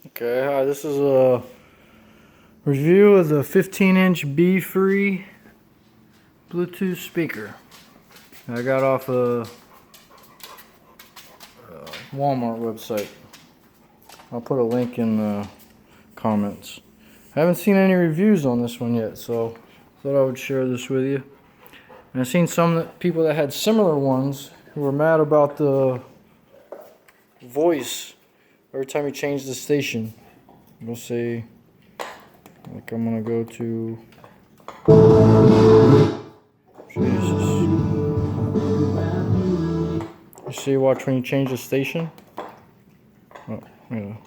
Okay, hi, this is a review of the 15-inch beFree Bluetooth speaker I got off a Walmart website. I'll put a link in the comments. I haven't seen any reviews on this one yet, so I thought I would share this with you. And I've seen some people that had similar ones who were mad about the voice every time you change the station. We'll see. Like I'm gonna go to Jesus. You see, watch when you change the station. Oh, yeah.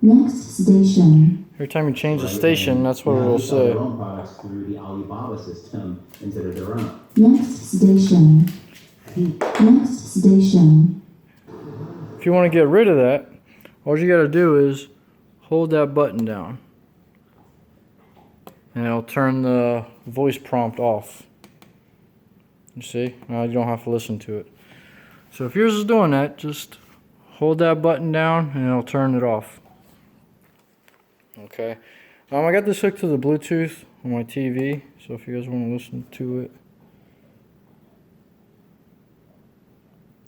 Next station. Every time you change the station, that's what it will say. Next station. Next station. If you want to get rid of that, all you got to do is hold that button down, and it'll turn the voice prompt off. You see? Now you don't have to listen to it. So if yours is doing that, just hold that button down and it'll turn it off. Okay. I got this hooked to the Bluetooth on my TV, so if you guys want to listen to it.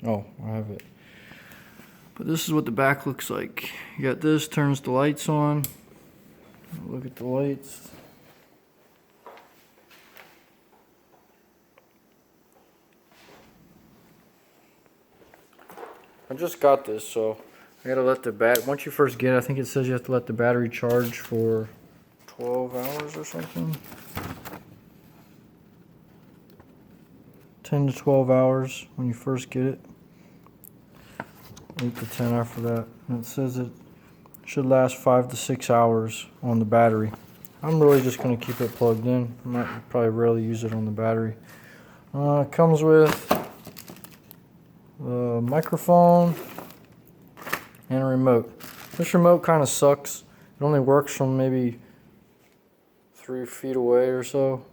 Oh, I have it. But this is what the back looks like. You got this, turns the lights on. Look at the lights. I just got this, so I gotta let the once you first get it, I think it says you have to let the battery charge for 12 hours or something. 10 to 12 hours when you first get it. 8 to 10 after that. And it says it should last 5 to 6 hours on the battery. I'm really just going to keep it plugged in. I might probably rarely use it on the battery. It comes with a microphone and a remote. This remote kind of sucks. It only works from maybe 3 feet away or so.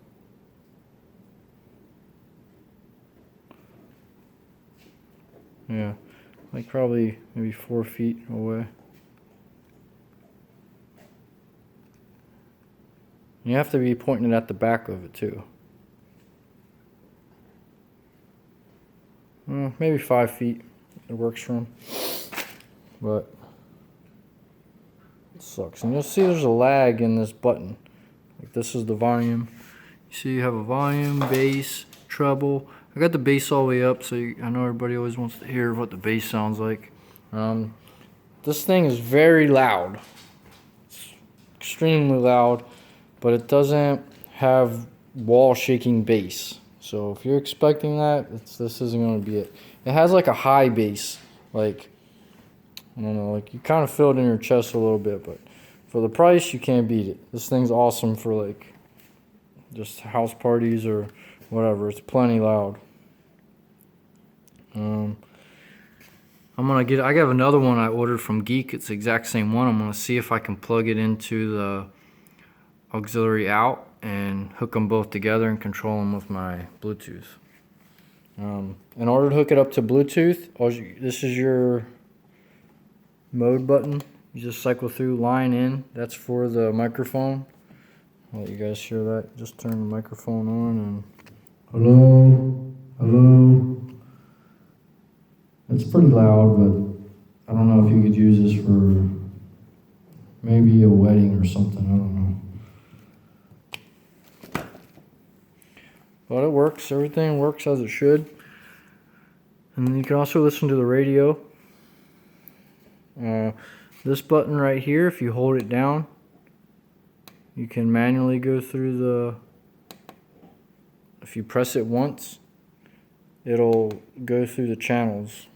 Yeah, like probably maybe 4 feet away. You have to be pointing it at the back of it too. Maybe 5 feet it works from, but it sucks. And you'll see there's a lag in this button. Like this is the volume. You see you have a volume, bass, treble. I got the bass all the way up, so I know everybody always wants to hear what the bass sounds like. This thing is very loud. It's extremely loud, but it doesn't have wall shaking bass. So if you're expecting that, this isn't going to be it. It has like a high bass, like, I don't know, like you kind of feel it in your chest a little bit, but for the price, you can't beat it. This thing's awesome for like just house parties or whatever. It's plenty loud. I got another one I ordered from Geek. It's the exact same one. I'm gonna see if I can plug it into the auxiliary out and hook them both together and control them with my Bluetooth. In order to hook it up to Bluetooth, this is your mode button. You just cycle through line in. That's for the microphone. I'll let you guys hear that. Just turn the microphone on and hello, hello. It's pretty loud, but I don't know if you could use this for maybe a wedding or something. I don't know. But it works. Everything works as it should. And then you can also listen to the radio. This button right here, if you hold it down, you can manually go through if you press it once, it'll go through the channels.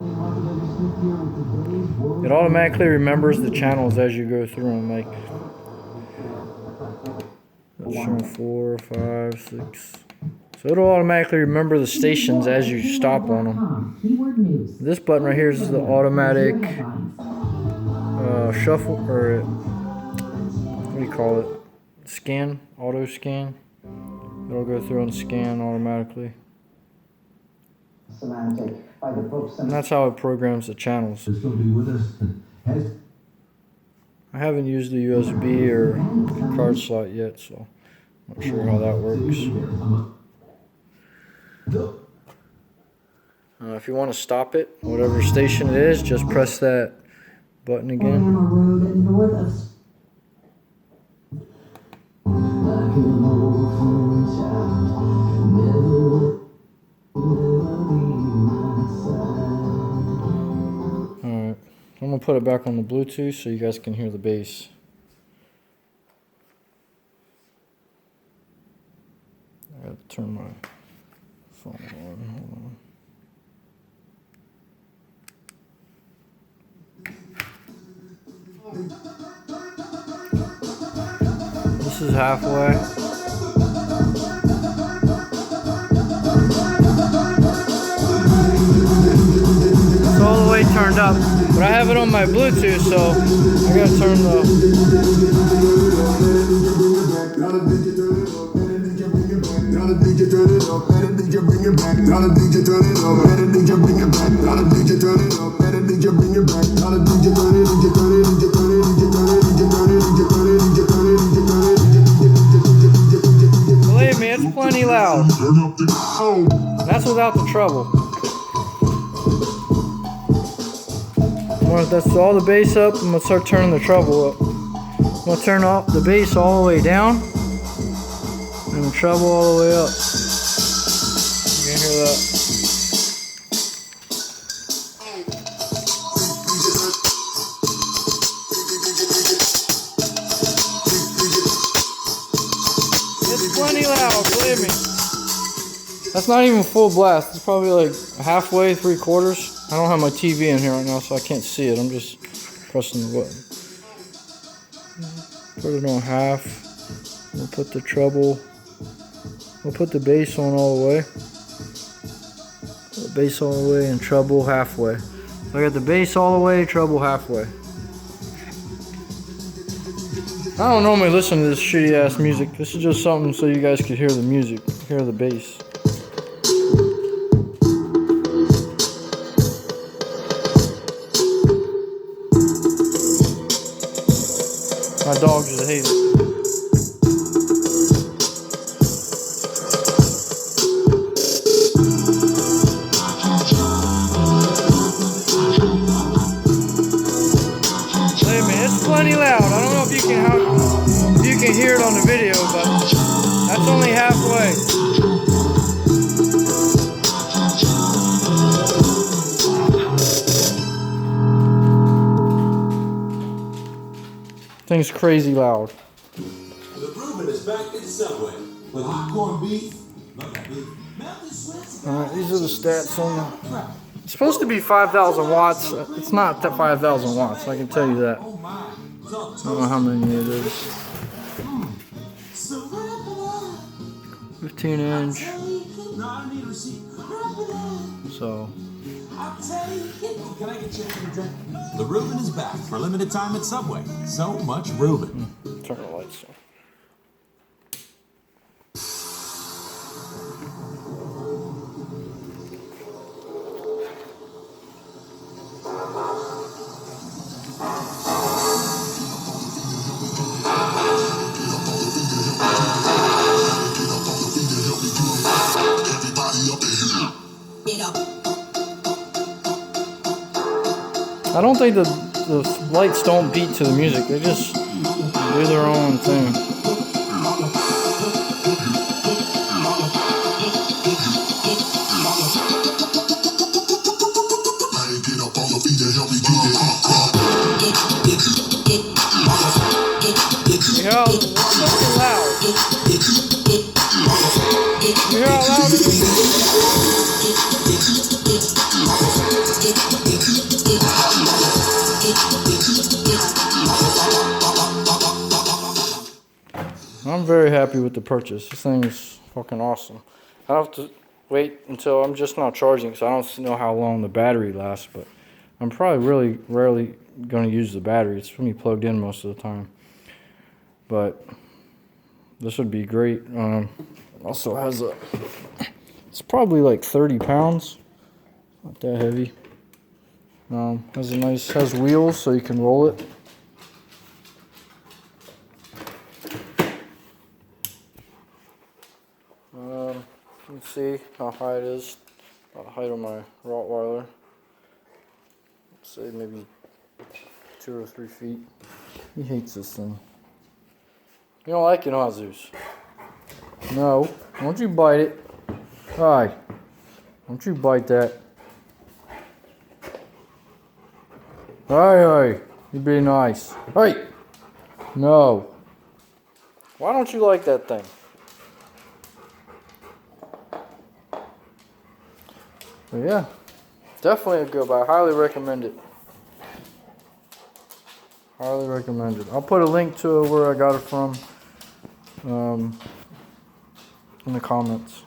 It automatically remembers the channels as you go through them, like that's showing 4, 5, 6. So it'll automatically remember the stations as you stop on them. This button right here is the automatic shuffle, or what do you call it? Scan, auto scan. It'll go through and scan automatically. semantic by the books. And that's how it programs the channels. Is going to be with us. I haven't used the USB or card slot yet, so I'm not sure how that works. If you want to stop it, whatever station it is, just press that button again. Road north of Alright, I'm going to put it back on the Bluetooth so you guys can hear the bass. I got to turn my phone on. Hold on. This is halfway. It's all the way turned up, but I have it on my Bluetooth, so I gotta turn Believe me, it's plenty loud. That's without the treble. That's all the bass up. I'm gonna start turning the treble up. I'm gonna turn off the bass all the way down and the treble all the way up. You can hear that. It's plenty loud, believe me. That's not even full blast. It's probably like halfway, 3/4. I don't have my TV in here right now, so I can't see it. I'm just pressing the button. Put it on half. We'll put the treble. We'll put the bass on all the way. The bass all the way and treble halfway. So I got the bass all the way, treble halfway. I don't normally listen to this shitty ass music. This is just something so you guys could hear the music, hear the bass. My dog just hates it. Believe me, it's plenty loud. I don't know if you can hear it on the video, but that's only halfway. Thing's crazy loud. The Reuben is back in Subway with hot corned beef. Alright, these are the stats on the... It's supposed to be 5,000 watts. It's not 5,000 watts, I can tell you that. I don't know how many it is. 15 inch. So... The Reuben is back for limited time at Subway. So much Reuben. Turn the lights on. I don't think the lights don't beat to the music. They just do their own thing. Yo, it's fucking loud. You hear how loud it is? I'm very happy with the purchase. This thing is fucking awesome. I have to wait until I'm just not charging because I don't know how long the battery lasts, but I'm probably really rarely going to use the battery. It's going to be plugged in most of the time. But this would be great. Also has a, it's probably like 30 pounds. Not that heavy. Has wheels so you can roll it. Let's see how high it is. About the height of my Rottweiler. Let's say maybe 2 or 3 feet. He hates this thing. You don't like it, huh, Zeus? No. Don't you bite it. Hi. Don't you bite that. Hey, you be nice. Hey. No. Why don't you like that thing? But yeah, definitely a good buy. I highly recommend it. Highly recommend it. I'll put a link to where I got it from in the comments.